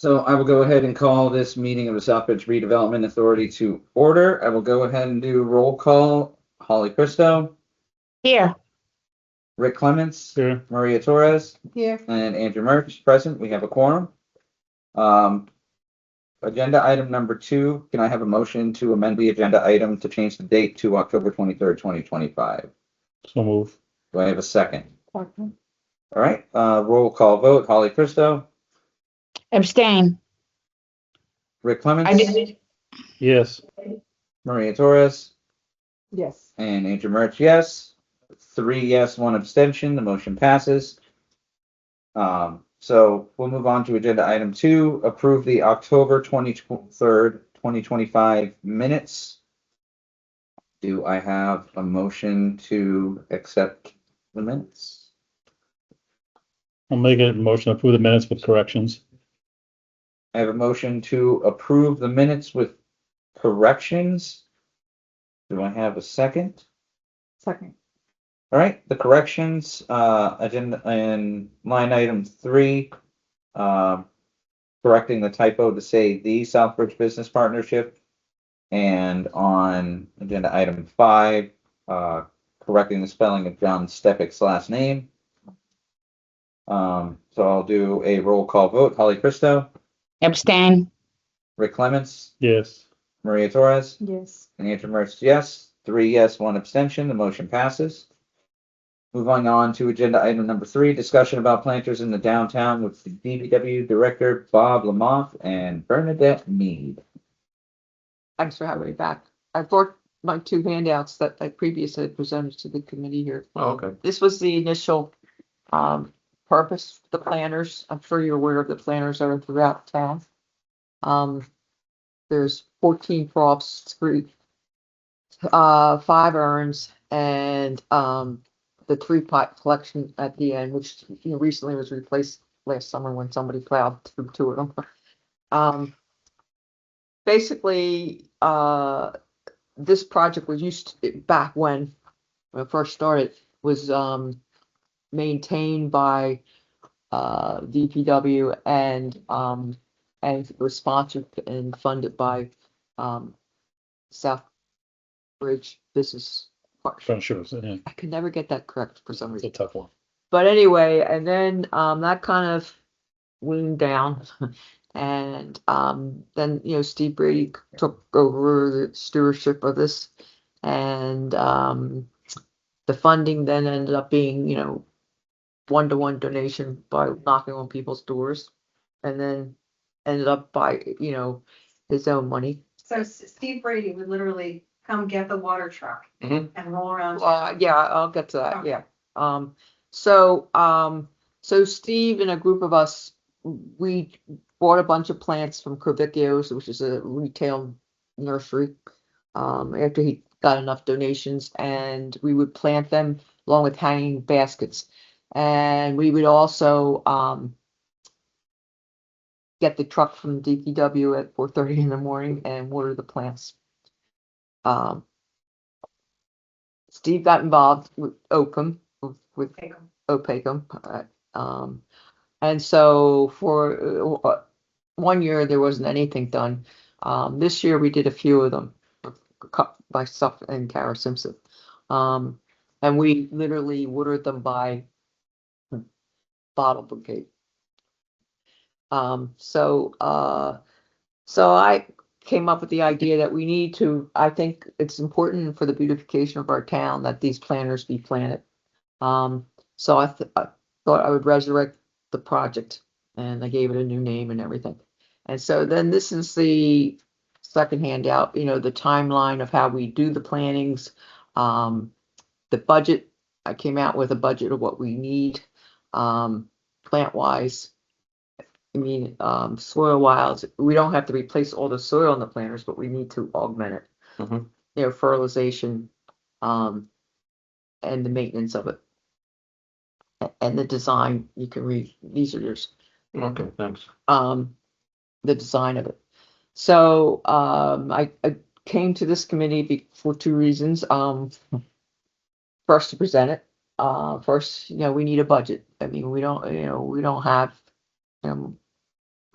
So I will go ahead and call this meeting of the Southbridge Redevelopment Authority to order. I will go ahead and do roll call. Holly Christo, Here. Rick Clements, Here. Maria Torres, Here. and Andrew Murch present. We have a quorum. Agenda item number 2. Can I have a motion to amend the agenda item to change the date to October 23rd, 2025? So move. Do I have a second? All right, roll call vote. Holly Christo, Abstain. Rick I Clements, did. Yes. Maria Torres, Yes. and Andrew Murch, yes. 3 yes, 1 abstention. The motion passes. So we'll move on to agenda item 2, approve the October 23rd, 2025 minutes. Do I have a motion to accept the minutes? I'll make a motion to approve the minutes with corrections. I have a motion to approve the minutes with corrections. Do I have a second? Second. All right, the corrections, agenda and line item 3, correcting the typo to say the Southbridge Business Partnership. And on agenda item 5, correcting the spelling of John Stepik's last name. So I'll do a roll call vote. Holly Christo, Abstain. Rick Clements, Yes. Maria Torres, Yes. and Andrew Mertz, yes. 3 yes, 1 abstention. The motion passes. Moving on to agenda item number 3, discussion about planters in the downtown with the DPW Director Bob Lamothe and Bernadette Mead. Thanks for having me back. I brought my 2 handouts that I previously presented to the committee here. Oh, okay. This was the initial purpose, the planners. I'm sure you're aware of the planners that are throughout town. There's 14 props, 5 urns, and the 3-pot collection at the end, which recently was replaced last summer when somebody plowed through 2 of them. Basically, this project was used to, back when it first started, was maintained by DPW and was sponsored and funded by Southbridge Business Partnership. Sure. Yeah. I could never get that correct for some It's a reason. tough one. But anyway, and then that kind of weaned down. And then Steve Brady took over the stewardship of this, and the funding then ended up being 1-to-1 donation by knocking on people's doors, and then ended up by his own money. So Steve Brady would literally come get the water truck and roll around. Yeah, I'll get to that. Okay. Yeah. So Steve and a group of us, we bought a bunch of plants from Corvicchio's, which is a retail nursery, after he got enough donations, and we would plant them along with hanging baskets. And we would also get the truck from DPW at 4:30 in the morning and water the plants. Steve got involved with Oakham, with Opacum. And so for 1 year, there wasn't anything done. This year, we did a few of them cut by Suff and Kara Simpson. And we literally watered them by bottle bouquet. So I came up with the idea that we need to, I think it's important for the beautification of our town that these planters be planted. So I thought I would resurrect the project, and I gave it a new name and everything. And so then this is the second handout, the timeline of how we do the plantings, the budget. I came out with a budget of what we need, plant wise. I mean, soil wise, we don't have to replace all the soil in the planters, but we need to augment it. Fertilization, and the maintenance of it. And the design, you can read, these are yours. Okay, thanks. The design of it. So I came to this committee for 2 reasons. First, to present it. First, we need a budget. I mean, we don't have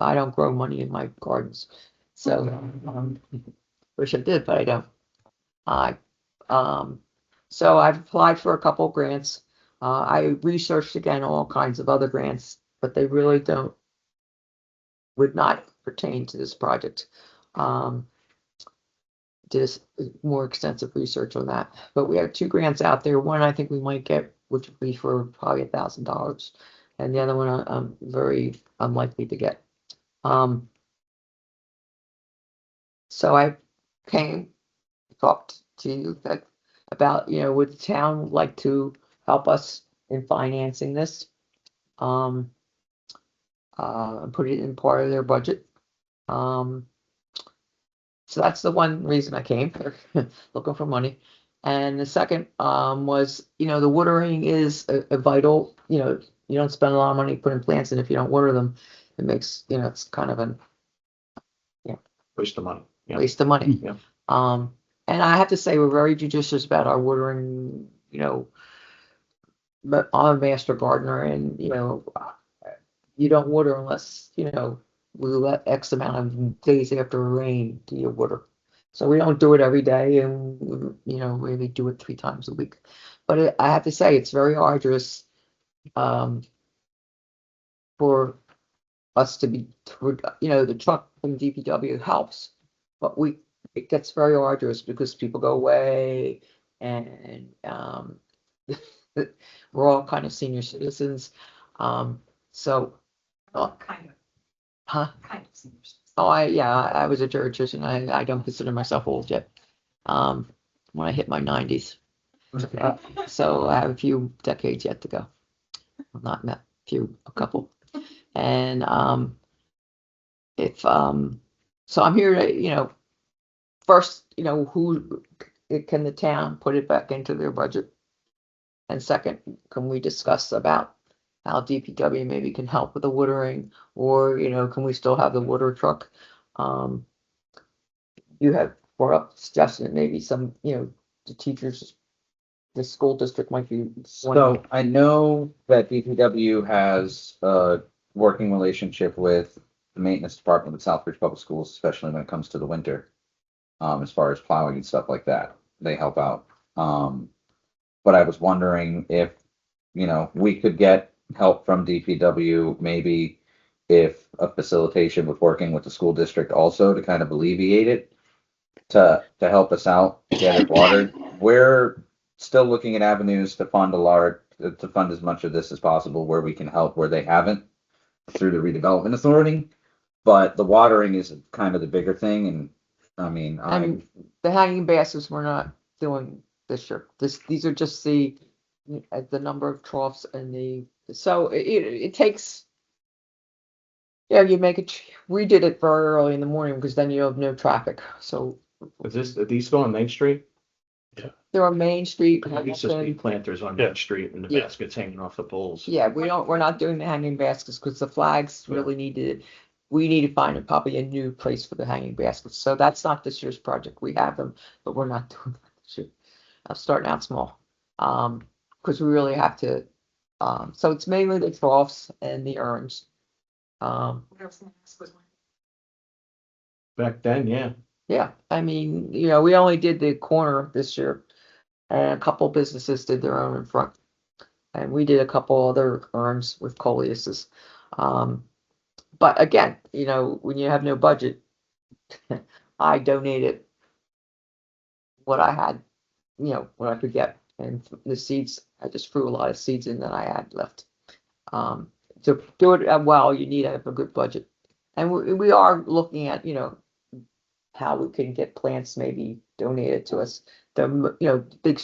I don't grow money in my gardens. So, wish I did, but I don't. I, so I've applied for a couple grants. I researched again all kinds of other grants, but they really would not pertain to this project. Did more extensive research on that, but we have two grants out there. One I think we might get, which would be for probably $1,000, and the other one I'm very unlikely to get. So I talked to you about, would the town like to help us in financing this? And put it in part of their budget. So that's the one reason I came, looking for money. And the second was, the watering is a vital, you don't spend a lot of money putting plants in if you don't water them. It makes, it's kind of a Waste of money. Yeah. waste of money. Yeah. And I have to say, we're very judicious about our watering, but I'm a master gardener and, you don't water unless, we let X amount of days after rain do you water. So we don't do it every day and, maybe do it 3 times a week. But I have to say, it's very arduous for us to be, the truck from DPW helps, but it gets very arduous because people go away and we're all kind of senior citizens. So, Kind of, huh? kind of seniors. Oh, I was a geriatrician. I don't consider myself old yet. When I hit my 90s. So I have a few decades yet to go. Well, not a few, a couple. And so I'm here to, first, who can the town put it back into their budget? And second, can we discuss about how DPW maybe can help with the watering, or, can we still have the water truck? You have brought up suggestion that maybe some, the teachers, the school district might be. So I know that DPW has a working relationship with the maintenance department with Southbridge Public Schools, especially when it comes to the winter. As far as plowing and stuff like that, they help out. But I was wondering if, we could get help from DPW, maybe if a facilitation with working with the school district also to kind of alleviate it, to help us out, get it watered. We're still looking at avenues to fund to fund as much of this as possible where we can help where they haven't through the redevelopment authority. But the watering is kind of the bigger thing, and I mean, The hanging baskets we're not doing this year. These are just the number of troughs and so it takes. Yeah, you make it. We did it very early in the morning because then you have no traffic. So Are these still on Main Street? they're on Main Street. There used to be planters on Yeah. Main Street and the Yeah. baskets hanging off the poles. Yeah, we're not doing the hanging baskets because the flags really we need to find probably a new place for the hanging baskets. So that's not this year's project. We have them, but we're not doing that this year. I'm starting out small. Because we really have to, so it's mainly the troughs and the urns. What else was one? Back then, yeah. Yeah, I mean, we only did the corner this year, and a couple businesses did their own in front. And we did a couple other urns with coleuses. But again, when you have no budget, I donated what I had, what I could get. And the seeds, I just threw a lot of seeds in that I had left. To do it well, you need to have a good budget. And we are looking at, how we can get plants maybe donated to us. The, big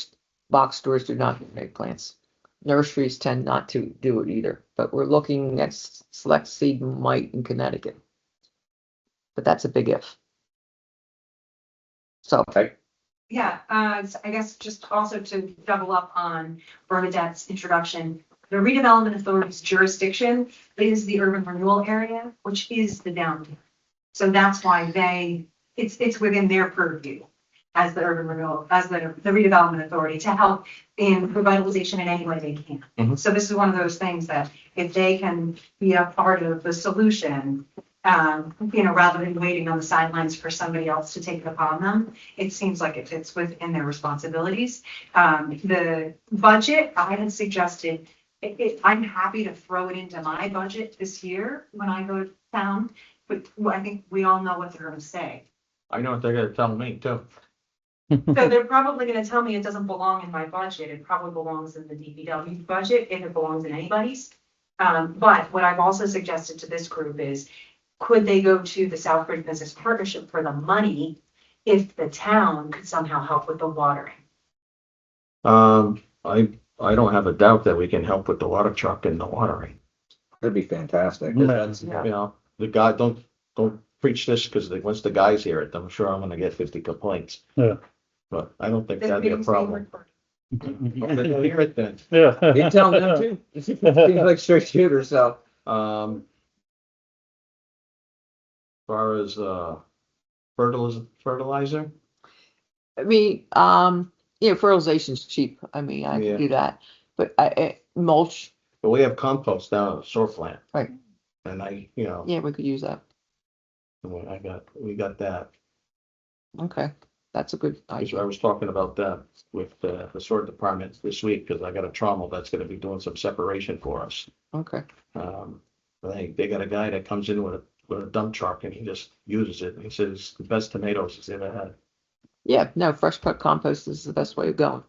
box stores do not make plants. Nurseries tend not to do it either, but we're looking at Select Seed might in Connecticut. But that's a big if. So, Yeah, I guess just also to double up on Bernadette's introduction, the redevelopment authority's jurisdiction is the urban renewal area, which is the downtown. So that's why it's within their purview as the urban renewal, as the redevelopment authority to help in revitalization in any way they can. Mhm. So this is one of those things that if they can be a part of the solution, Rather than waiting on the sidelines for somebody else to take it upon them, it seems like it fits within their responsibilities. The budget, I had suggested, I'm happy to throw it into my budget this year when I go to town, but I think we all know what they're gonna say. I know what they're gonna tell me too. So they're probably gonna tell me it doesn't belong in my budget, it probably belongs in the DPW budget, if it belongs in anybody's. But what I've also suggested to this group is, could they go to the Southbridge Business Partnership for the money if the town could somehow help with the watering? I don't have a doubt that we can help with the water truck and the watering. That'd be fantastic. You know, the guy, don't preach this, because once the guys hear it, I'm sure I'm gonna get 50 complaints. Yeah. But I don't think This that'd be a meeting's being problem. recorded. Okay, they'll hear it then. Yeah. You tell them too. Seems like straight shooter, so. As far as, fertilizer, I mean, fertilization's cheap. I mean, I Yeah. can do that, but mulch, but we have compost down at the sewer plant. Right. And yeah, we could use that. we got that. Okay, that's a good I idea. was talking about that with the sewer department this week, because I got a trommel that's gonna be doing some separation for us. Okay, They got a guy that comes in with a dump truck, and he just uses it. He says the best tomatoes he's ever had. yeah, no, fresh cut compost is the best way of going.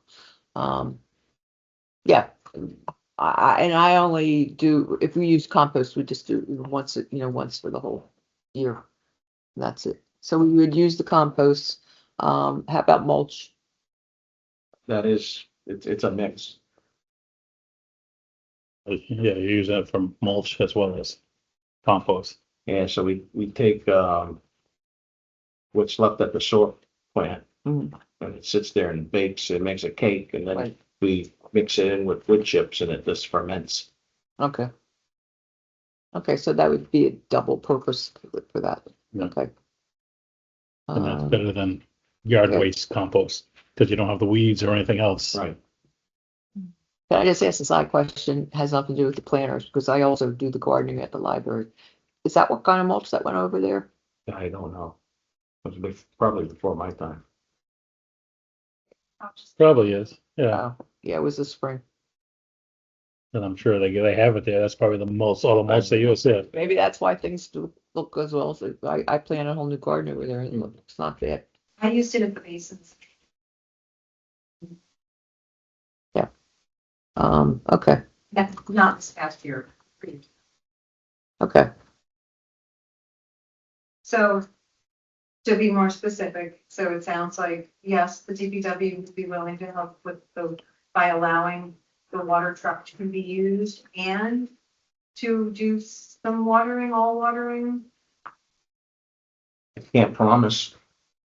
Yeah, I only do, if we use compost, we just do it once, once for the whole year. That's it. So we would use the compost. How about mulch? That is, it's a mix. Yeah, you use that for mulch as well as compost. Yeah, so we take, what's left at the sewer plant, Mhm. and it sits there and bakes, it makes a cake, and then Right. we mix it in with wood chips, and it just ferments. Okay. Okay, so that would be a double purpose for that. Yeah. Okay. And that's Um, better than yard okay. waste compost, because you don't have the weeds or anything else. Right. Can I just ask a side question? Has nothing to do with the planters, because I also do the gardening at the library. Is that what kind of mulch that went over there? I don't know. It was probably before my time. Probably is, yeah. Yeah, it was this spring. And I'm sure they have it there. That's probably all the mulch they use there. Maybe that's why things do look as well. So I planted a whole new garden over there and it looks not bad. I used it at the basins. Okay, That's not this past year. okay. So to be more specific, so it sounds like, yes, the DPW would be willing to help by allowing the water truck to be used and to do some watering, all watering. I can't promise,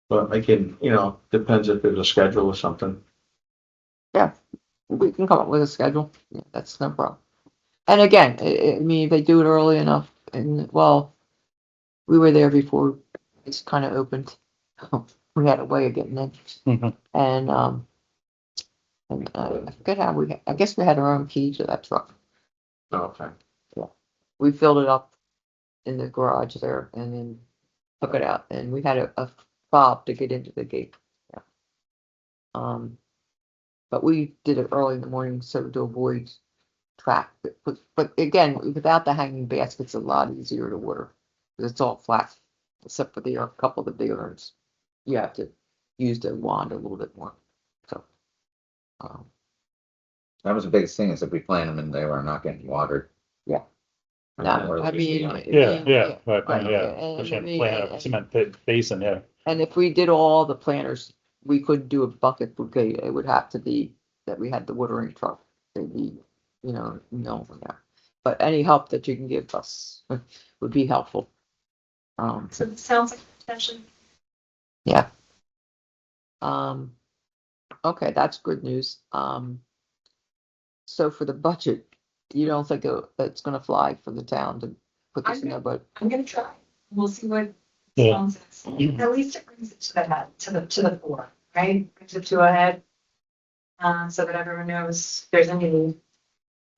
but I can, depends if there's a schedule or something. We can come up with a schedule. Yeah, that's no problem. And again, I mean, if they do it early enough and, well, we were there before it's kind of opened. We had a way of getting in. Mhm. And, I forget how I guess we had our own key to that truck. Okay. We filled it up in the garage there and then took it out and we had a fob to get into the gate. Yeah. But we did it early in the morning so to avoid traffic. But again, without the hanging baskets, it's a lot easier to water. Because it's all flat, except for a couple of the big urns. You have to use the wand a little bit more. So, That was the biggest thing, is if we plant them and they were not getting watered. no, Or I the mean. Yeah, right, right, yeah. and Especially I in mean, plant a cement basin, yeah. And if we did all the planters, we couldn't do a bucket bouquet. It would have to be that we had the watering truck. They'd be, no, yeah. But any help that you can give us would be helpful. So it sounds like potentially. Yeah. Okay, that's good news. So for the budget, you don't think it's gonna fly for the town to put this in there, but I'm gonna try. We'll see what Yeah. Sloan says. At least it brings it to the head, to the fore, right? Brings it to a head. So that everyone knows there's a need.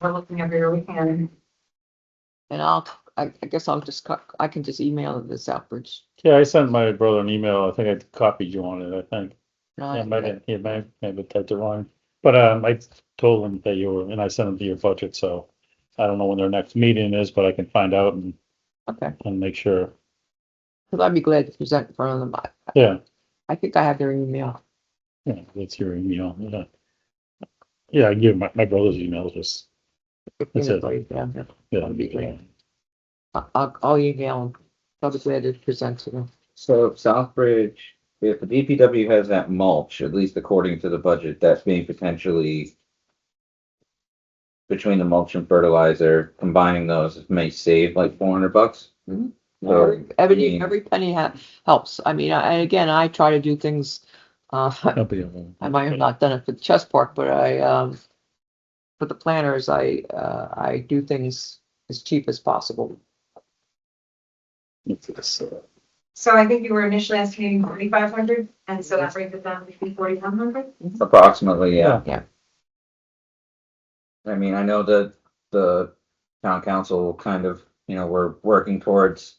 We're looking everywhere we can. and I'll I guess I'll just, I can just email it to Southbridge. Yeah, I sent my brother an email. I think I copied you on it, I think. No, Yeah, maybe typed it wrong. But, I told him that you were, and I sent him to your budget, so I don't know when their next meeting is, but I can find out Okay, and make sure. because I'd be glad to present in front of them. Yeah, I think I have their email. yeah, that's your email. Yeah. Yeah, I give my brother's email, just, That's it. Right down here. yeah. That'd be great. I'll email them. I'll be glad to present to them. So Southbridge, if the DPW has that mulch, at least according to the budget, that's being potentially between the mulch and fertilizer, combining those, it may save like $400. Mhm. So, Every penny helps. I mean, and again, I try to do things, That'll be all. I might have not done it for the chess park, but for the planners, I do things as cheap as possible. So I think you were initially estimating 4,500, and so that brings it down to 4,100. approximately, yeah. Yeah. I mean, I know that the town council kind of, we're working towards,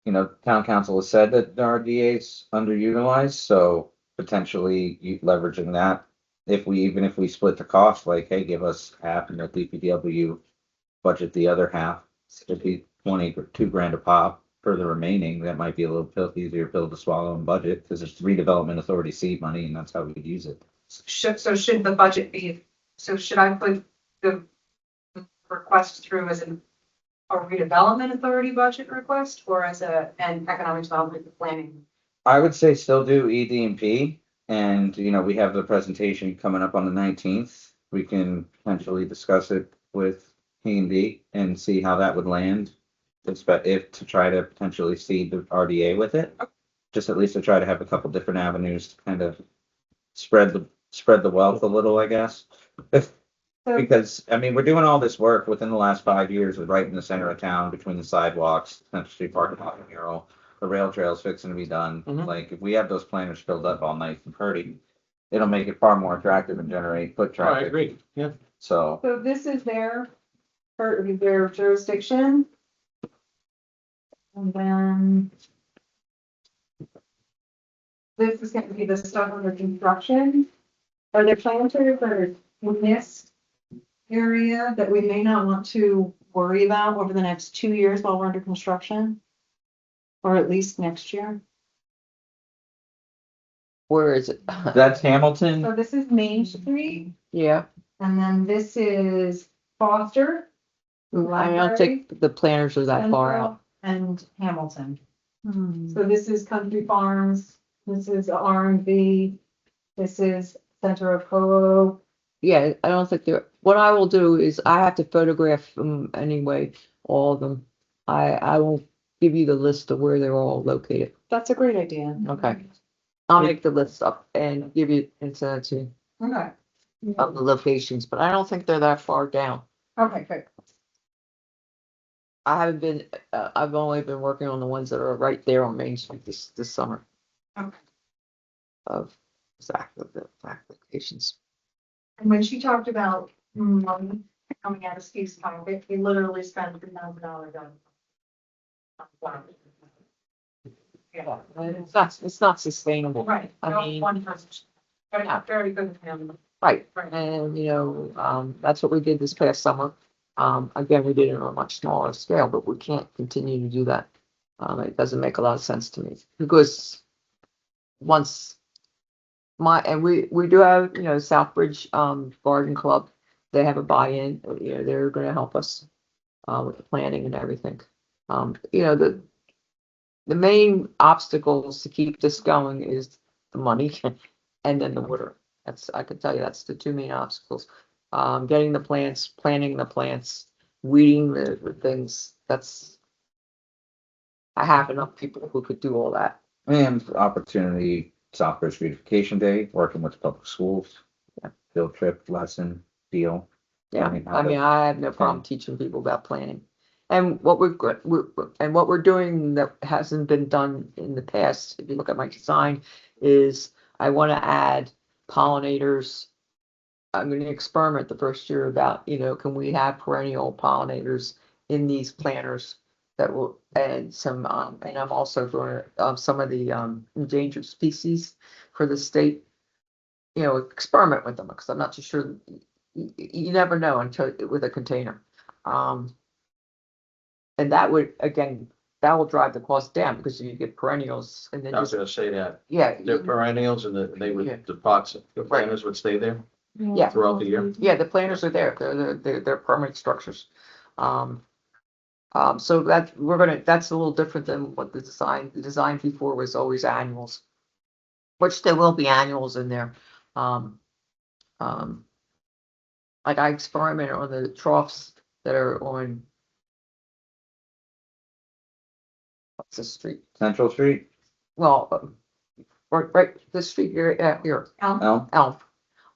town council has said that the RDA is underutilized, so potentially you leveraging that. Even if we split the cost, like, hey, give us half and let DPW budget the other half, it'd be 20 or $2,000 a pop for the remaining. That might be a little easier pill to swallow in budget, because it's redevelopment authority seed money, and that's how we could use it. Should the budget be, so should I put the request through as a redevelopment authority budget request, or as an economic development planning? I would say still do ED&P, and, we have the presentation coming up on the 19th. We can potentially discuss it with P&D and see how that would land, if to try to potentially seed the RDA with it. Just at least to try to have a couple different avenues to kind of spread the wealth a little, I guess. Because, I mean, we're doing all this work within the last 5 years, right in the center of town, between the sidewalks, Central Street parking lot, mural, the rail trail's fixing to be done. Mhm. Like, if we have those planners filled up all nice and pretty, it'll make it far more attractive and generate foot I traffic. agree, yeah. So, So this is their jurisdiction. And then this is going to be the stuff under construction. Are there planters that are in this area that we may not want to worry about over the next 2 years while we're under construction? Or at least next year? Where is it? that's Hamilton. So this is Main Street, Yeah, and then this is Foster. I don't think the planners are that far Central, out. and Hamilton. So this is Country Farms, this is R&B, this is Center of Polo. Yeah, I don't think they're, what I will do is I have to photograph them anyway, all of them. I will give you the list of where they're all located. That's a great idea. Okay. I'll make the list up and give you, and send it to you Okay. of the locations, but I don't think they're that far down. Okay, good. I haven't been, I've only been working on the ones that are right there on Main Street this summer. Okay. Of exactly the exact locations. And when she talked about money coming out of Steve's pocket, he literally spent $3,000 on. Yeah. It's not sustainable. Right. I No, mean- one person. Very, Yeah. very good of him. Right, Right. and that's what we did this past summer. Again, we did it on a much smaller scale, but we can't continue to do that. It doesn't make a lot of sense to me, because once and we do have, Southbridge, Garden Club, they have a buy-in, they're gonna help us, with the planning and everything. The main obstacles to keep this going is the money and then the water. I can tell you, that's the two main obstacles. Getting the plants, planting the plants, weeding the things, I have enough people who could do all that. And opportunity, Southbridge Beautification Day, working with public schools. Yeah. Field trip, lesson, deal. Yeah, I mean, I have no problem teaching people about planning. And what we're doing that hasn't been done in the past, if you look at my design, is I want to add pollinators. I'm going to experiment the first year about, can we have perennial pollinators in these planters? that will, and some, and I'm also doing, some of the, endangered species for the state. You know, experiment with them, because I'm not too sure, you never know until, with a container. And that would, again, that will drive the cost down, because you get perennials and then I was just, gonna say that, yeah. they're perennials and they Yeah. would, the pots, the planters would stay there Yeah. throughout the year. Yeah, the planters are there, they're permanent structures. So that, that's a little different than what the design before was always annuals. Which there will be annuals in there. Um, like I experimented on the troughs that are on. What's the street? Central Street, Well, right, the street here, here, Elm? Elm, Elm.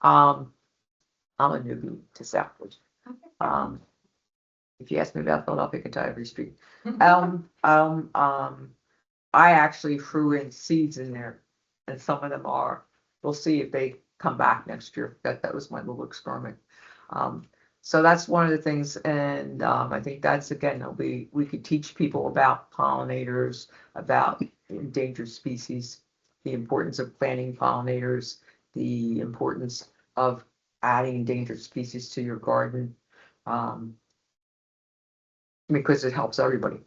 I'm a newbie to Southbridge. Um, if you ask me about Philadelphia, I can tell you every street. I actually threw in seeds in there, and some of them are. We'll see if they come back next year. That was my little experiment. So that's one of the things, and I think that's, again, we could teach people about pollinators, about endangered species, the importance of planting pollinators, the importance of adding endangered species to your garden, because it helps everybody.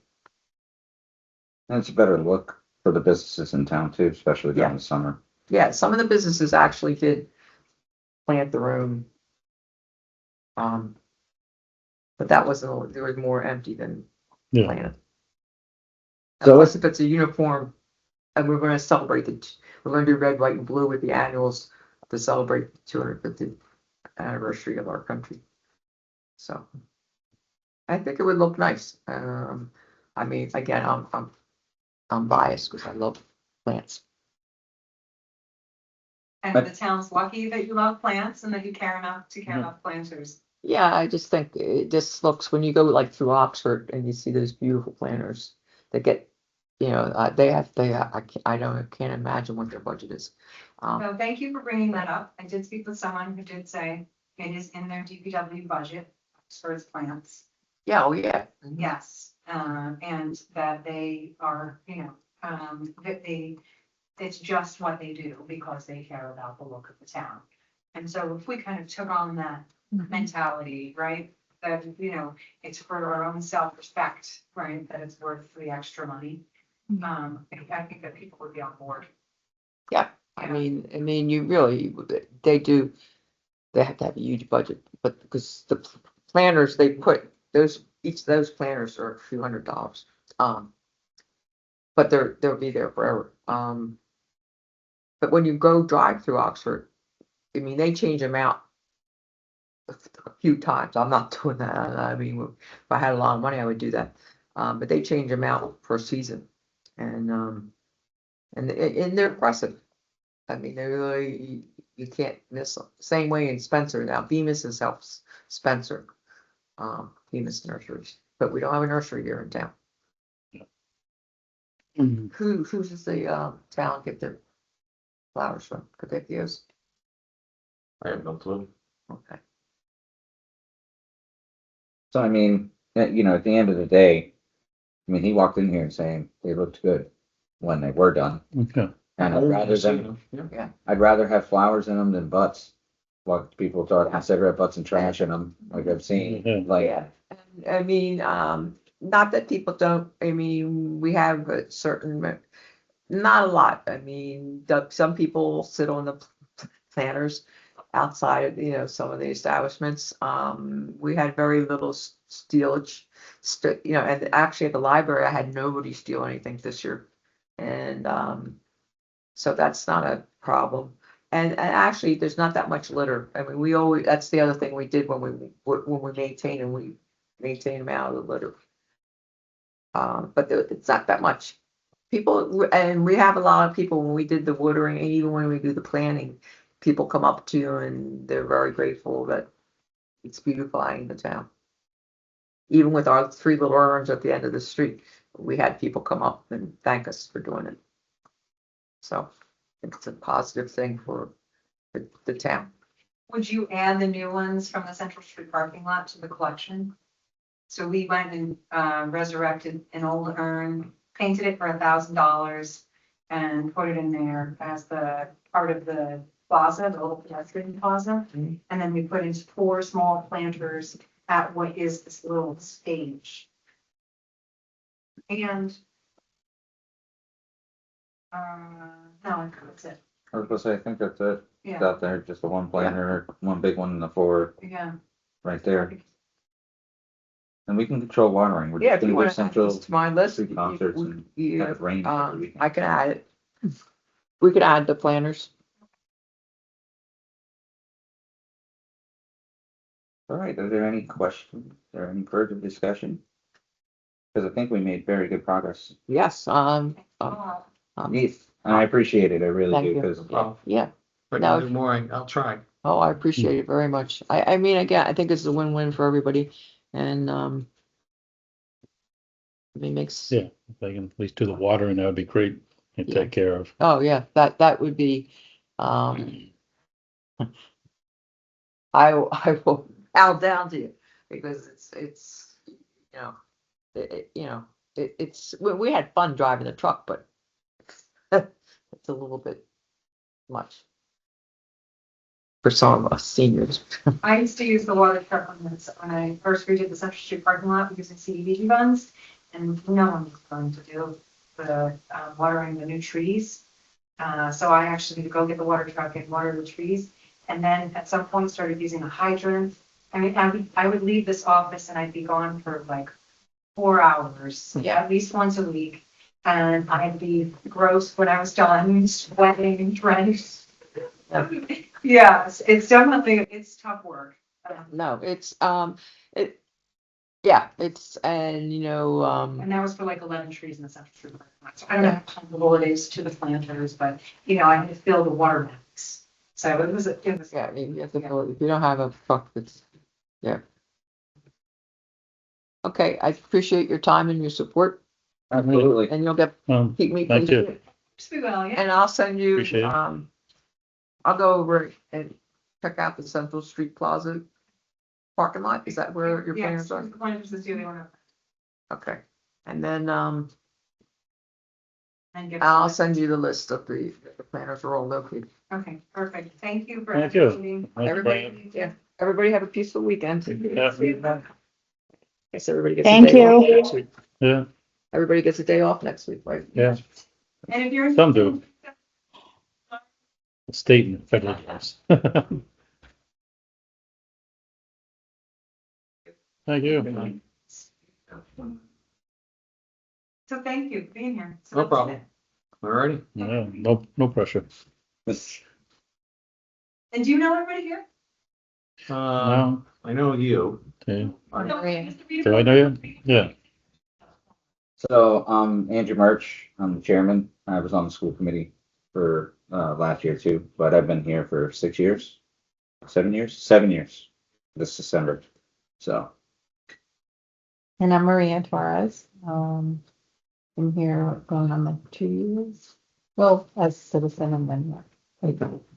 and it's a better look for the businesses in town too, especially during Yeah. the summer. Yeah, some of the businesses actually did plant their own. But that wasn't, there was more empty than Yeah. planted. So Unless if it's a uniform, and we're gonna celebrate we're gonna do red, white, and blue with the annuals to celebrate the 250th anniversary of our country. So I think it would look nice. I mean, again, I'm biased because I love plants. And the town's lucky that you love plants and that you care enough to care about planters. Yeah, I just think it just looks, when you go like through Oxford and you see those beautiful planters that get, you know, I can't imagine what their budget is. So thank you for bringing that up. I did speak with someone who did say it is in their DPW budget for its plants. Yeah, oh yeah. Yes, and that they are, that it's just what they do because they care about the look of the town. And so if we kind of took on that mentality, right, that, it's for our own self-respect, right, that it's worth the extra money. I think that people would be on board. I mean, you really, they have to have a huge budget, but because the planners, they put each of those planners are a few $100. But they'll be there forever. But when you go drive through Oxford, I mean, they change them out a few times. I'm not doing that. I mean, if I had a lot of money, I would do that. But they change them out for a season, and they're impressive. I mean, they really, you can't miss them. Same way in Spencer now. Bemis has helped Spencer, Bemis Nurseries, but we don't have a nursery here in town. Mhm. Who's the town get their flowers from? Capikios? I have no clue. Okay. So I mean, at the end of the day, I mean, he walked in here saying they looked good when they were done. Okay. And Yeah. I'd rather have flowers in them than butts. Like people throwing cigarette butts and trash in them, like I've seen, Mhm. like, Yeah, I mean, not that people don't, I mean, we have a certain, not a lot. I mean, some people sit on the planters outside of, some of the establishments. We had very little stealage, and actually at the library, I had nobody steal anything this year. And, so that's not a problem. And actually, there's not that much litter. I mean, that's the other thing we did when we maintain them out of the litter. But it's not that much. And we have a lot of people, when we did the watering, and even when we do the planting, people come up to you and they're very grateful that it's beautifying the town. Even with our 3 little urns at the end of the street, we had people come up and thank us for doing it. So it's a positive thing for the town. Would you add the new ones from the Central Street parking lot to the collection? So we went and resurrected an old urn, painted it for $1,000 and put it in there as the part of the plaza, the old pedestrian plaza. Mhm. And then we put in 4 small planters at what is this little stage. And no, that's it. I was gonna say, I think that's it. It's Yeah, out there, just the one planter, one big one and the 4 yeah. right there. And we can control watering. We're Yeah, just if you gonna do want to add central this to my list, street concerts and have it rain every weekend. I can add it. We could add the planners. All right, are there any questions or any further discussion? Because I think we made very good progress. Yes, Yes, and I appreciate it, I really Thank do, you. because No problem. yeah. If No. I can do more, I'll try. Oh, I appreciate it very much. I mean, again, I think it's a win-win for everybody and, I mean, makes, Yeah, if they can at least do the watering, that would be great and Yeah. take care of. oh, yeah, that would be, I will bow down to you because it's, it's, we had fun driving the truck, but it's a little bit much for some of us seniors. I used to use the water truck on this, when I first redid the Central Street parking lot using CDBG funds. And no one was going to do the watering the new trees. So I actually had to go get the water truck and water the trees. And then at some point started using a hydrant. I mean, I would leave this office and I'd be gone for like 4 hours, at least once a week. And I'd be gross when I was done, sweating and drenched. Yes, it's definitely, it's tough work. No, it's, yeah, it's, and And that was for like 11 trees in the Central Street parking lot. So I don't know how comparable it is to the planters, but I had to fill the water banks. So it was. yeah, I mean, you have to fill it. If you don't have a truck, it's, yeah. Okay, I appreciate your time and your support, Absolutely. and you'll keep me Thank you. posted. Pretty well, yeah. And I'll send you, Appreciate it. I'll go over and check out the Central Street Plaza parking lot. Is that where your Yes, plans are? the planters is doing one. Okay, and then, And give. I'll send you the list of the planners are all located. Okay, perfect. Thank you for. Thank you. everything. Thank you, Brian. Everybody, yeah, everybody have a peaceful weekend. Yeah. Guess everybody gets a Thank day off you. next week. Yeah, Everybody gets a day off next week, right? yeah, And if you're. Some do. state and federal laws. Thank you. So thank you for being here. So No that's problem. it. Alrighty. Yeah, no pressure. And do you know everybody here? No, I know you. okay. Oh, no, Maria. Mr. Peter? Do I know you? Yeah. So, Andrew March, I'm the chairman. I was on the school committee for, last year too, but I've been here for 6 years, 7 years, 7 years this December. So, And I'm Maria Torres. I'm here going on the 2 years. Well, as citizen and then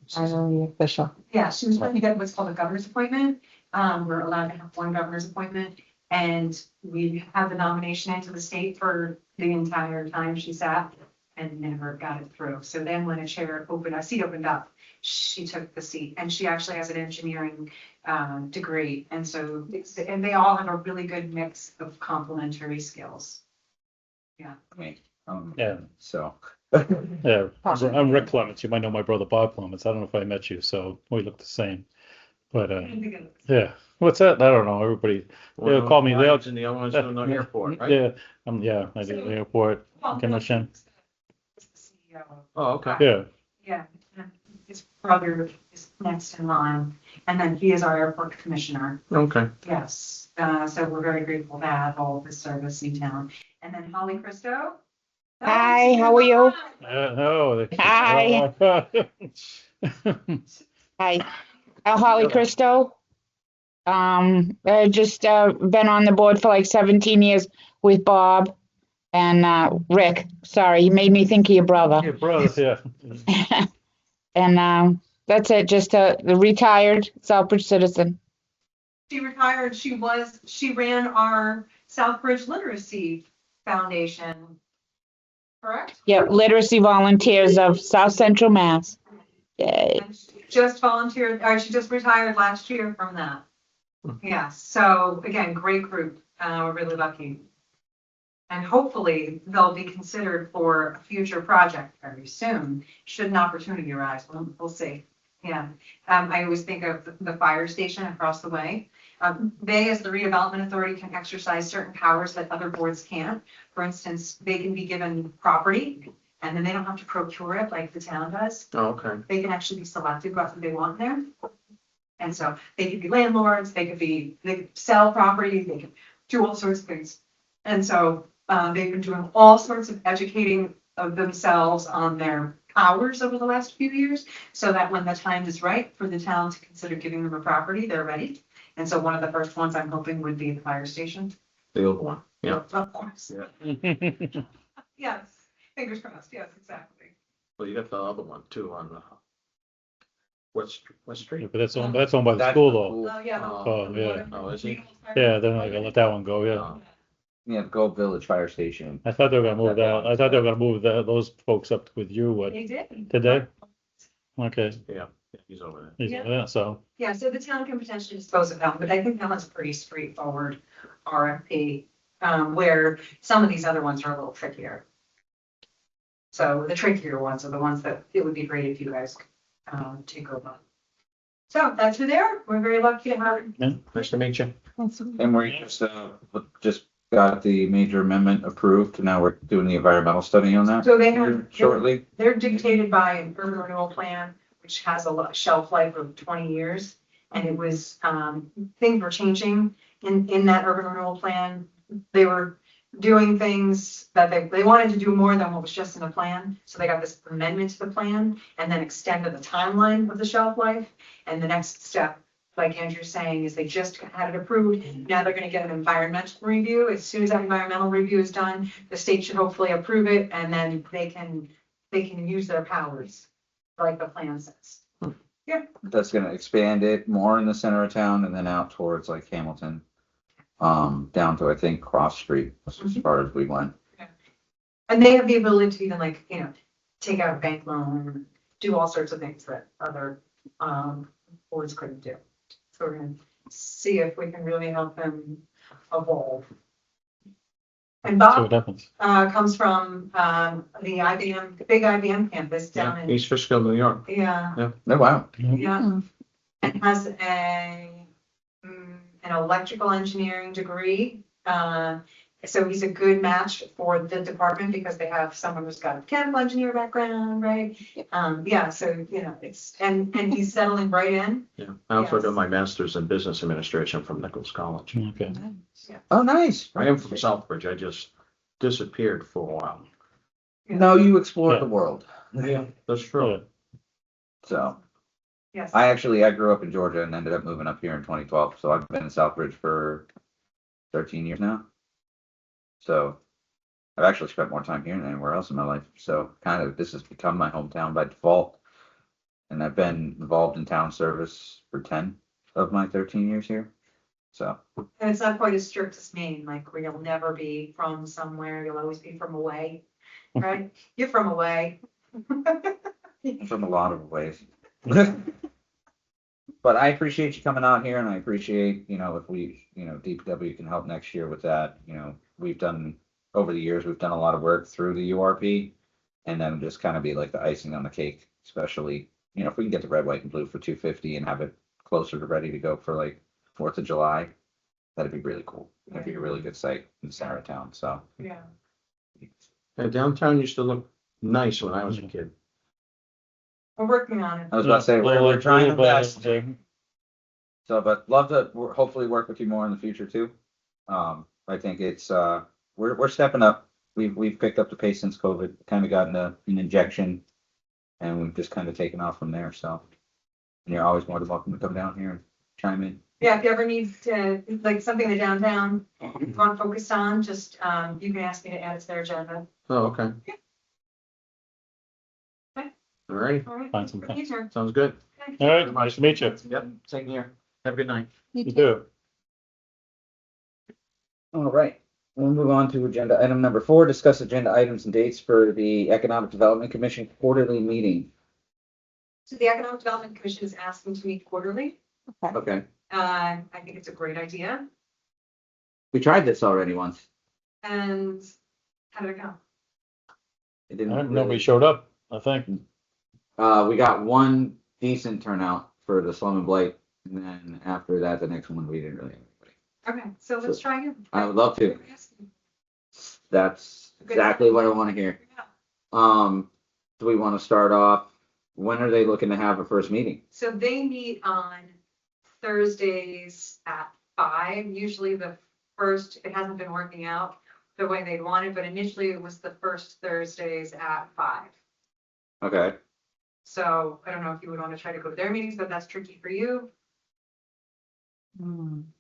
finally official. Yeah, she was trying to get what's called a governor's appointment. We're allowed to have one governor's appointment. And we had the nomination into the state for the entire time she sat and never got it through. So then when a seat opened up, she took the seat and she actually has an engineering degree. And so, and they all have a really good mix of complementary skills. I mean, Yeah. so. Yeah, I'm Rick Clements. You might know my brother Bob Clements. I don't know if I met you, so we look the same. But yeah, what's that? I don't know. Everybody, they'll call me. They'll And the other one's doing the airport, right? Yeah, yeah. I do the airport commission. Oh, okay. Yeah, Yeah, and his brother is next in line, and then he is our airport commissioner. Okay. Yes, so we're very grateful to have all of his service in town. And then Holly Christo. Hi, how are you? oh, Hi. Hi, Holly Christo. I just been on the board for like 17 years with Bob and Rick. Sorry, you made me think of your brother. Your brother, yeah. And that's it. Just a retired Southbridge citizen. She retired, she ran our Southbridge Literacy Foundation. Correct? Yep, literacy volunteers of South Central Mass. Yay. And she just volunteered, or she just retired last year from that. Yeah, so again, great group, we're really lucky. And hopefully they'll be considered for a future project very soon, should an opportunity arise, we'll see. Yeah, I always think of the fire station across the way. They, as the redevelopment authority, can exercise certain powers that other boards can't. For instance, they can be given property and then they don't have to procure it like the town does. Oh, okay. They can actually be selected about what they want there. And so they could be landlords, they could sell property, they can do all sorts of things. And so they've been doing all sorts of educating of themselves on their powers over the last few years, so that when the time is right for the town to consider giving them a property, they're ready. And so one of the first ones I'm hoping would be the fire station. The old one, yeah. Of course. Yeah. Yes, fingers crossed, yes, exactly. Well, you got the other one too on the West Street. But that's owned by the That's school the though. school. Oh, yeah. Oh, yeah. Oh, is he? Yeah, they're not gonna let that one go, yeah. Oh, Yeah, the Gold Village Fire Station. I thought they were gonna move that, I thought they were gonna move those folks up with you, what, They did. did they? Okay, yeah, he's over there. he's, Yeah. yeah, so, Yeah, so the town can potentially dispose of that, but I think that one's a pretty straightforward RFP, where some of these other ones are a little trickier. So the trickier ones are the ones that it would be great if you guys, take over. So that's who they are. We're very lucky to have. Nice to meet you. And we're just got the major amendment approved, and now we're doing the environmental study on that So they have, shortly. they're dictated by an urban renewal plan, which has a shelf life of 20 years. And it was, things were changing in that urban renewal plan. They were doing things that they wanted to do more than what was just in the plan. So they got this amendment to the plan and then extended the timeline of the shelf life. And the next step, like Andrew's saying, is they just had it approved. Now they're gonna get an environmental review. As soon as that environmental review is done, the state should hopefully approve it and then they can use their powers like the plan says. That's gonna expand it more in the center of town and then out towards like Hamilton. Down to, I think, Cross Street, as far as we went. And they have the ability to even like, take out a bank loan, do all sorts of things that other boards couldn't do. So we're gonna see if we can really help them evolve. And see Bob what happens. comes from the IBM, the big IBM campus down Yeah, in, East Fishkill, New York. yeah, Oh, wow. yeah. And has an electrical engineering degree. So he's a good match for the department because they have someone who's got a mechanical engineer background, right? Yeah, so, it's, and he's settling right in. Yeah, I also Yes. got my master's in business administration from Nichols College. Okay, Oh, nice. I am from Southbridge. I just disappeared for a while. No, you explored Yeah. the world. Yeah, that's yeah, true. So Yes. I grew up in Georgia and ended up moving up here in 2012. So I've been in Southbridge for 13 years now. So I've actually spent more time here than anywhere else in my life. So kind of this has become my hometown by default. And I've been involved in town service for 10 of my 13 years here. So And it's not quite as strict as Maine, like where you'll never be from somewhere, you'll always be from away, right? You're from away. from a lot of ways. But I appreciate you coming out here and I appreciate, if we, DPW can help next year with that. We've done, over the years, we've done a lot of work through the URP. And then just kind of be like the icing on the cake, especially, if we can get the red, white and blue for 250 and have it closer to ready to go for like 4th of July, that'd be really cool. That'd be a really good site in the center of town, so. Yeah. Yeah, downtown used to look nice when I was a kid. We're working on it. I was about to say, we're trying our best. Yeah. So, but love to hopefully work with you more in the future too. I think it's, we're stepping up. We've picked up the pace since COVID, kind of gotten an injection and we've just kind of taken off from there. So, and you're always more than welcome to come down here and chime in. Yeah, if you ever need to, like something in the downtown, you want focused on, just, you can ask me to add it to their agenda. Oh, okay. Okay. All right, All right. Find some time. You too. sounds good. Thank All you. right, nice to meet you. Yep, same here. Have a good night. You too. All right, we'll move on to agenda item number 4, discuss agenda items and dates for the Economic Development Commission quarterly meeting. So the Economic Development Commission is asking to meet quarterly. Okay, I think it's a great idea. we tried this already once. And how did it go? It didn't Nobody really, showed up, I think. we got one decent turnout for the Slum and Blight, and then after that, the next one, we didn't really have anybody. Okay, so let's try again. I would love to. That's exactly what I want to hear. Do we want to start off? When are they looking to have a first meeting? So they meet on Thursdays at 5. Usually the first, it hasn't been working out the way they wanted, but initially it was the first Thursdays at 5. Okay, So I don't know if you would want to try to go to their meetings, but that's tricky for you.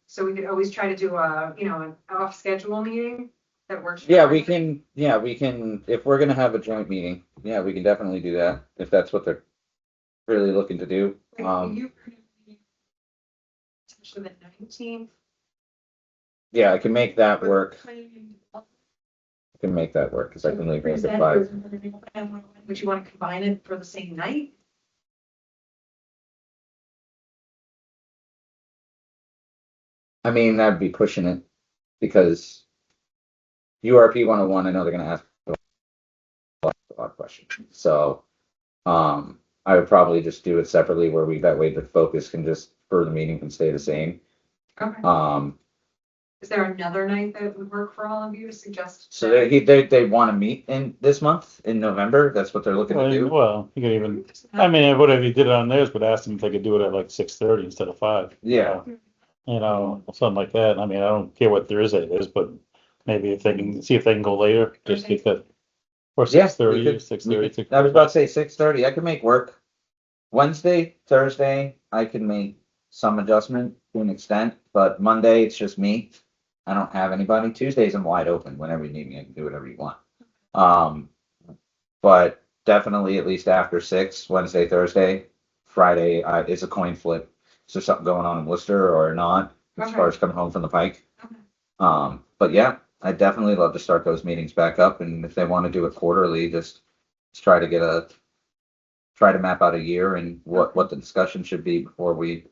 So we could always try to do an off schedule meeting that works. for yeah, everybody. we can, if we're gonna have a joint meeting, yeah, we can definitely do that, if that's what they're really looking to do. You- Potentially the 19th. Yeah, I can make that work. I can make that work, because I can leave work at 5. Would you want to combine it for the same night? I mean, that'd be pushing it, because URP 101, I know they're gonna ask a lot of questions, so, I would probably just do it separately, where that way the focus can just, for the meeting can stay the same. Okay. Is there another night that would work for all of you to suggest? So they want to meet in this month, in November, that's what they're looking to do? Well, you could even, I mean, whatever you did it on theirs, but ask them if they could do it at like 6:30 instead of 5. Yeah. You know, something like that. I mean, I don't care what Thursday it is, but maybe if they can, see if they can go later, just Okay. because. Or Yeah, 6:30, we could- 6:30. I was about to say 6:30, I could make work. Wednesday, Thursday, I can make some adjustment to an extent, but Monday, it's just me. I don't have anybody. Tuesdays, I'm wide open. Whenever you need me, I can do whatever you want. But definitely at least after 6, Wednesday, Thursday. Friday, is a coin flip. Is there something going on in Worcester or not, as Okay. far as coming home from the Pike? Okay. But yeah, I'd definitely love to start those meetings back up, and if they want to do it quarterly, just try to map out a year and what the discussion should be before we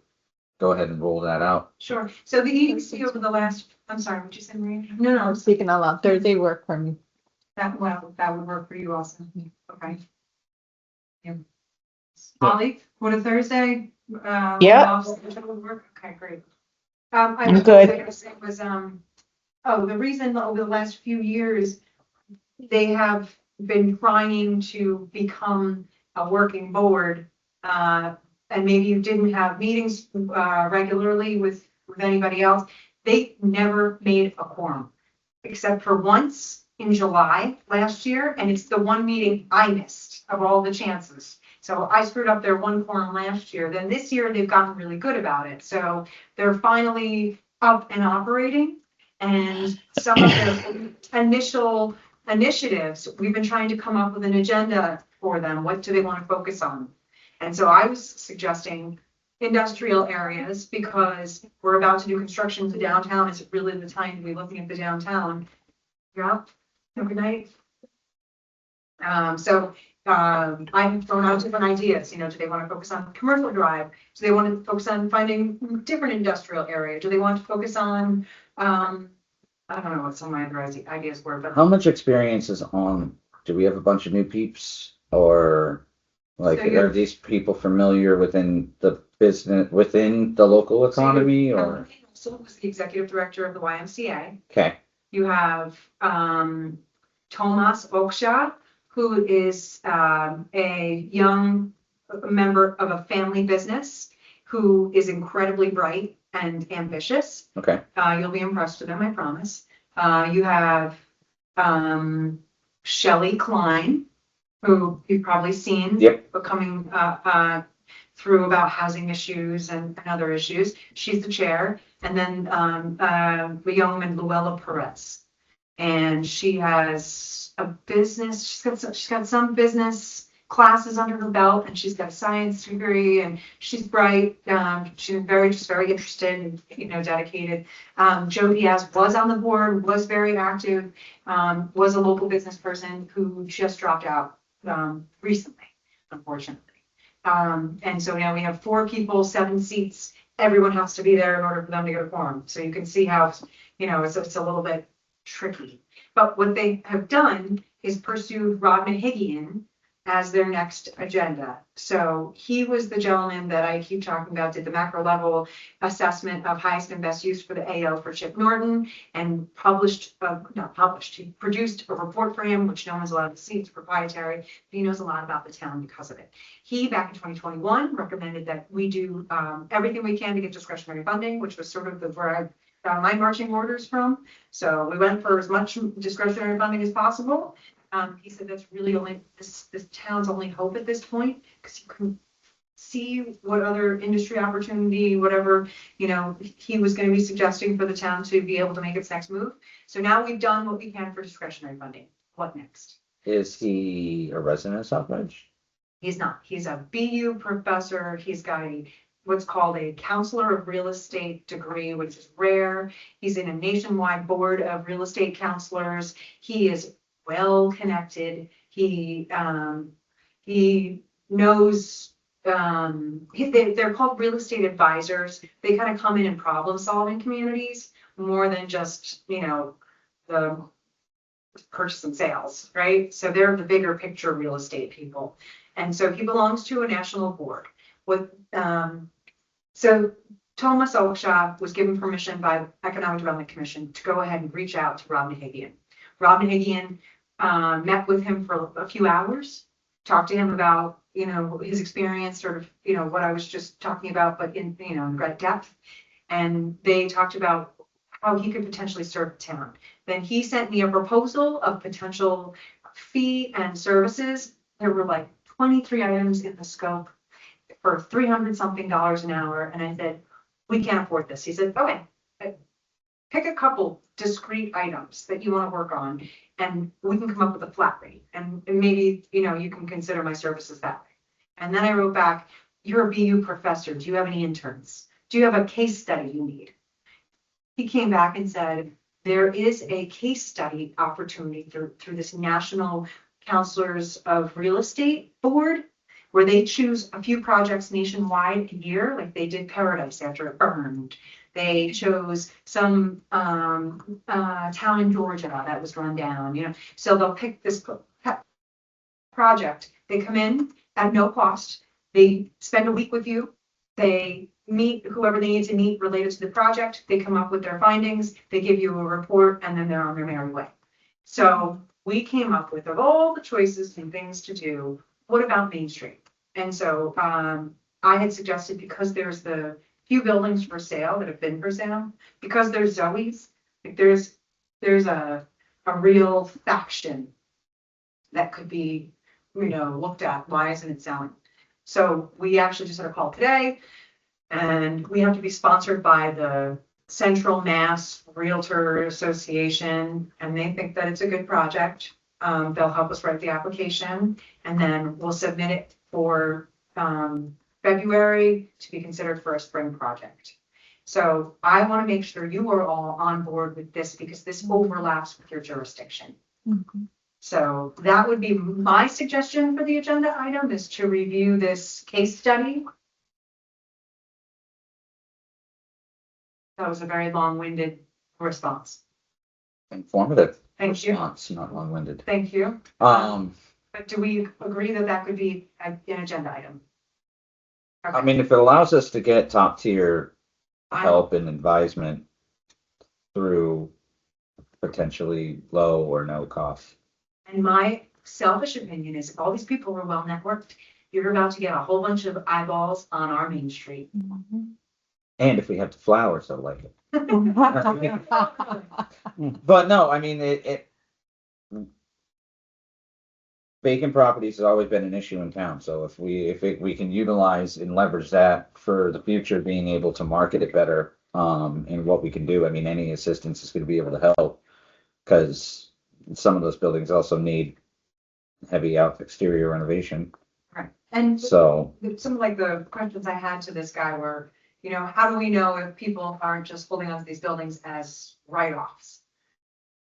go ahead and roll that out. Sure. So the EDC over the last, I'm sorry, what you said, Maria? No, I'm speaking out loud. Thursday work for me. That would work for you also. Okay. Yeah. Yeah. Holly, would a Thursday? Yeah. Would work? Okay, great. I'm good. I was gonna say was, the reason over the last few years, they have been trying to become a working board. And maybe you didn't have meetings, regularly with anybody else. They never made a quorum, except for once in July last year, and it's the one meeting I missed of all the chances. So I screwed up their one quorum last year. Then this year, they've gotten really good about it. So they're finally up and operating. And some of their initial initiatives, we've been trying to come up with an agenda for them. What do they want to focus on? And so I was suggesting industrial areas, because we're about to do construction in the downtown. It's really the time to be looking at the downtown. Yeah, good night. I've thrown out different ideas, do they want to focus on commercial drive? Do they want to focus on finding different industrial area? Do they want to focus on, I don't know what some of my other ideas were, but. How much experience is on, do we have a bunch of new peeps, or like, So you're- are these people familiar within the business, within the local economy, or? So was the executive director of the YMCA. Okay, You have Tomas Oksha, who is a young member of a family business who is incredibly bright and ambitious. okay, You'll be impressed with him, I promise. You have Shelley Klein, who you've probably seen. Yep. Coming through about housing issues and other issues. She's the chair. And then the young woman, Luella Perez. And she has a business, she's got some business classes under her belt, and she's got a science degree, and she's bright. She's just very interested and, dedicated. Joe Diaz was on the board, was very active, was a local business person who just dropped out, recently, unfortunately. And so now we have 4 people, 7 seats. Everyone has to be there in order for them to get a quorum. So you can see how, it's a little bit tricky. But what they have done is pursued Rob Mahigian as their next agenda. So he was the gentleman that I keep talking about, did the macro level assessment of highest and best use for the AO for Chip Norton, and he produced a report for him, which no one's allowed to see, it's proprietary, but he knows a lot about the town because of it. He, back in 2021, recommended that we do everything we can to get discretionary funding, which was sort of where I got my marching orders from. So we went for as much discretionary funding as possible. He said that's really only this town's only hope at this point, because you can see what other industry opportunity, whatever, he was going to be suggesting for the town to be able to make its next move. So now we've done what we can for discretionary funding. What next? Is he a resident of Southbridge? He's not. He's a BU professor. He's got what's called a counselor of real estate degree, which is rare. He's in a nationwide board of real estate counselors. He is well connected. He knows, they're called real estate advisors. They kind of come in and problem solving communities more than just, the purchase and sales, right? So they're the bigger picture real estate people. And so he belongs to a national board. So Thomas Oakshott was given permission by the Economic Development Commission to go ahead and reach out to Rob Mahigian. Rob Mahigian met with him for a few hours, talked to him about, his experience, sort of, what I was just talking about, but in, great depth. And they talked about how he could potentially serve the town. Then he sent me a proposal of potential fee and services. There were like 23 items in the scope for $300 something an hour. And I said, we can't afford this. He said, okay, pick a couple discrete items that you want to work on, and we can come up with a flat rate. And maybe, you can consider my services that way. And then I wrote back, you're a BU professor. Do you have any interns? Do you have a case study you need? He came back and said, there is a case study opportunity through this National Counselors of Real Estate Board, where they choose a few projects nationwide a year, like they did Paradise after it burned. They chose some town in Georgia that was run down, So they'll pick this project. They come in at no cost. They spend a week with you. They meet whoever they need to meet related to the project. They come up with their findings. They give you a report, and then they're on their merry way. So we came up with, of all the choices and things to do, what about Main Street? And so I had suggested, because there's the few buildings for sale that have been for sale, because there's Zoe's, like there's a real faction that could be, looked at. Why isn't it selling? So we actually just had a call today, and we have to be sponsored by the Central Mass Realtor Association, and they think that it's a good project. They'll help us write the application, and then we'll submit it for February to be considered for a spring project. So I want to make sure you are all on board with this, because this overlaps with your jurisdiction. Mhm. So that would be my suggestion for the agenda item, is to review this case study. That was a very long-winded response. Informative. Thank you. Response, not long-winded. Thank you. But do we agree that that could be an agenda item? I mean, if it allows us to get top tier help and advisement through potentially low or no cost. And my selfish opinion is, if all these people are well networked, you're about to get a whole bunch of eyeballs on our Main Street. Mhm. And if we have the flowers, they'll like it. But no, I mean, vacant properties has always been an issue in town. So if we can utilize and leverage that for the future, being able to market it better, and what we can do, I mean, any assistance is going to be able to help, because some of those buildings also need heavy out exterior renovation. Right. And So, some of like the questions I had to this guy were, you know, how do we know if people aren't just holding onto these buildings as write-offs?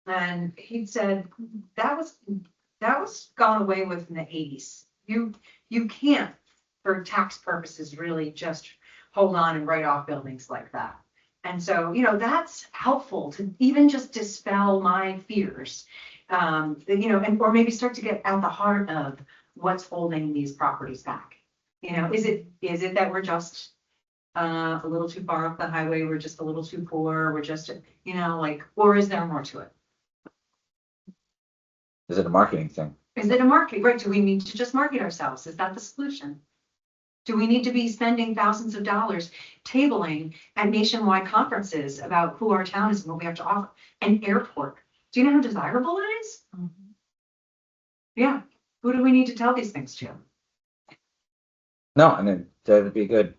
And he said, that was gone away with in the 80s. You can't, for tax purposes, really just hold on and write off buildings like that. And so, you know, that's helpful to even just dispel my fears. You know, and or maybe start to get at the heart of what's holding these properties back. You know, is it that we're just a little too far off the highway, we're just a little too poor, we're just, you know, like, or is there more to it? is it a marketing thing? Is it a market, right? Do we need to just market ourselves? Is that the solution? Do we need to be spending thousands of dollars tabling at nationwide conferences about who our town is and what we have to offer? An airport. Do you know how desirable it is? Yeah. Who do we need to tell these things to? No, I mean, that'd be good.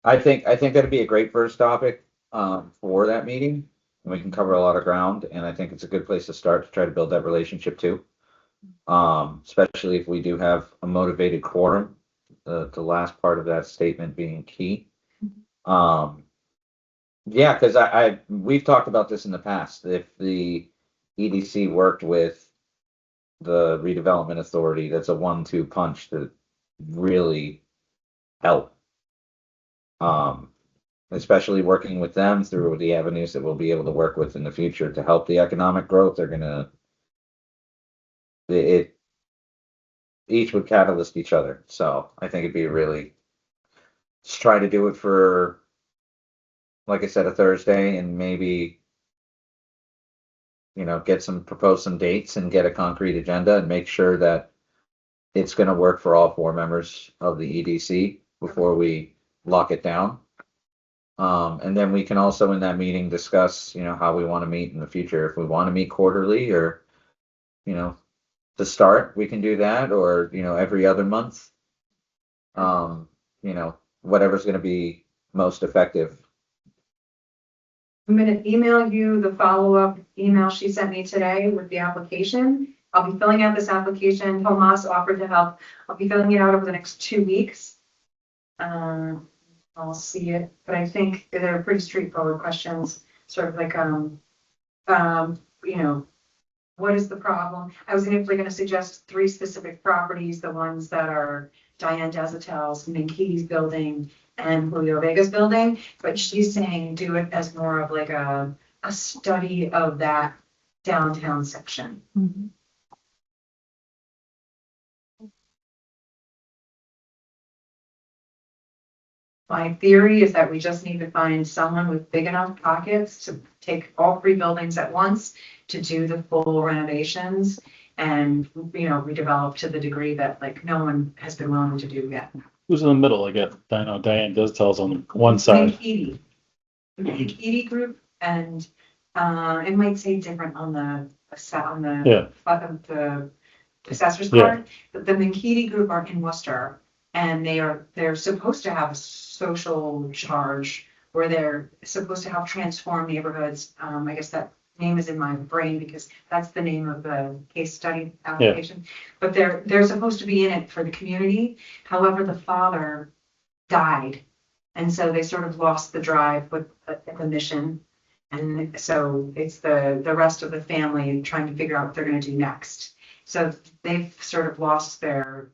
I think that'd be a great first topic, for that meeting. And we can cover a lot of ground, and I think it's a good place to start to try to build that relationship too. Especially if we do have a motivated quorum, the last part of that statement being key. Yeah, because we've talked about this in the past. If the EDC worked with the redevelopment authority, that's a 1-2 punch to really help. Especially working with them through the avenues that we'll be able to work with in the future to help the economic growth. Each would catalyst each other. So I think it'd be really, just try to do it for, like I said, a Thursday, and maybe, you know, propose some dates and get a concrete agenda and make sure that it's going to work for all 4 members of the EDC before we lock it down. And then we can also in that meeting discuss, you know, how we want to meet in the future. If we want to meet quarterly, or, you know, to start, we can do that, or, you know, every other month. You know, whatever's going to be most effective. I'm gonna email you the follow-up email she sent me today with the application. I'll be filling out this application. Tomas offered to help. I'll be filling it out over the next 2 weeks. I'll see it, but I think they're pretty straightforward questions, sort of like, you know, what is the problem? I was initially gonna suggest 3 specific properties, the ones that are Diane Desautel's, Minkey's building, and Julio Vega's building, but she's saying do it as more of like a study of that downtown section. My theory is that we just need to find someone with big enough pockets to take all 3 buildings at once to do the full renovations and, you know, redevelop to the degree that like no one has been willing to do yet. Who's in the middle? I get, I know Diane does tells on one side. Minkidi. The Minkidi group, and it might say different on the Yeah. the assessor's Yeah. card, but the Minkidi group are in Worcester, and they're supposed to have a social charge where they're supposed to help transform neighborhoods. I guess that name is in my brain because that's the name of the case study application. But they're supposed to be in it for the community. However, the father died, and so they sort of lost the drive with the mission. And so it's the rest of the family trying to figure out what they're going to do next. So they've sort of lost their.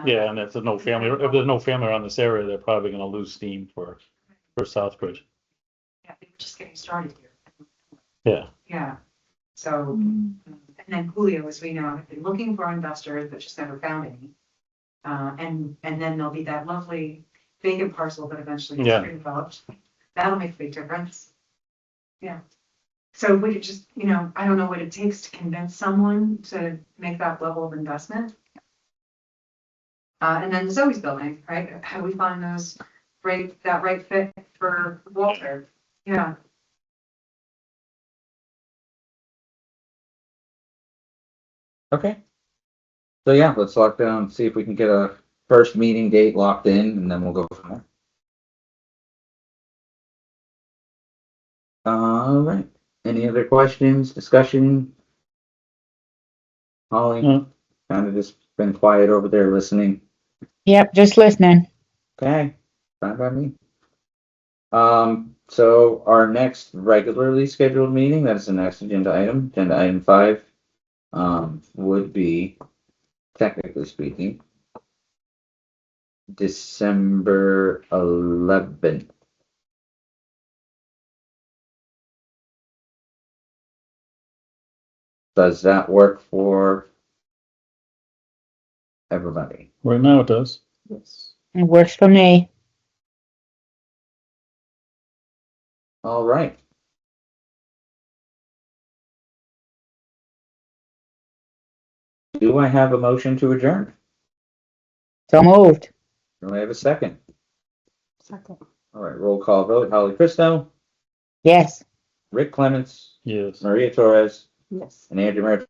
Yeah, and if there's no family, if there's no family around this area, they're probably gonna lose steam for Southbridge. Yeah, they were just getting started here. Yeah. Yeah. So, and then Julio, as we know, have been looking for investors, but just never found any. And then there'll be that lovely vacant parcel that eventually gets redeveloped. That'll make a big difference. Yeah. So we could just, you know, I don't know what it takes to convince someone to make that level of investment. And then the Zoe's building, right? How do we find that right fit for Walter? Yeah. Okay. So yeah, let's lock down, see if we can get a first meeting date locked in, and then we'll go from there. All right. Any other questions, discussion? Holly? No. kind of just been quiet over there listening. Yep, just listening. Okay, fine by me. So our next regularly scheduled meeting, that's the next agenda item 5, would be, technically speaking, December 11th. Does that work for everybody? Right now it does. Yes. It works for me. All right. Do I have a motion to adjourn? So moved. Do I have a second? Second. All right, roll call vote. Holly Christo, Yes. Rick Clements, Yes. Maria Torres, Yes. and Andrew Merritt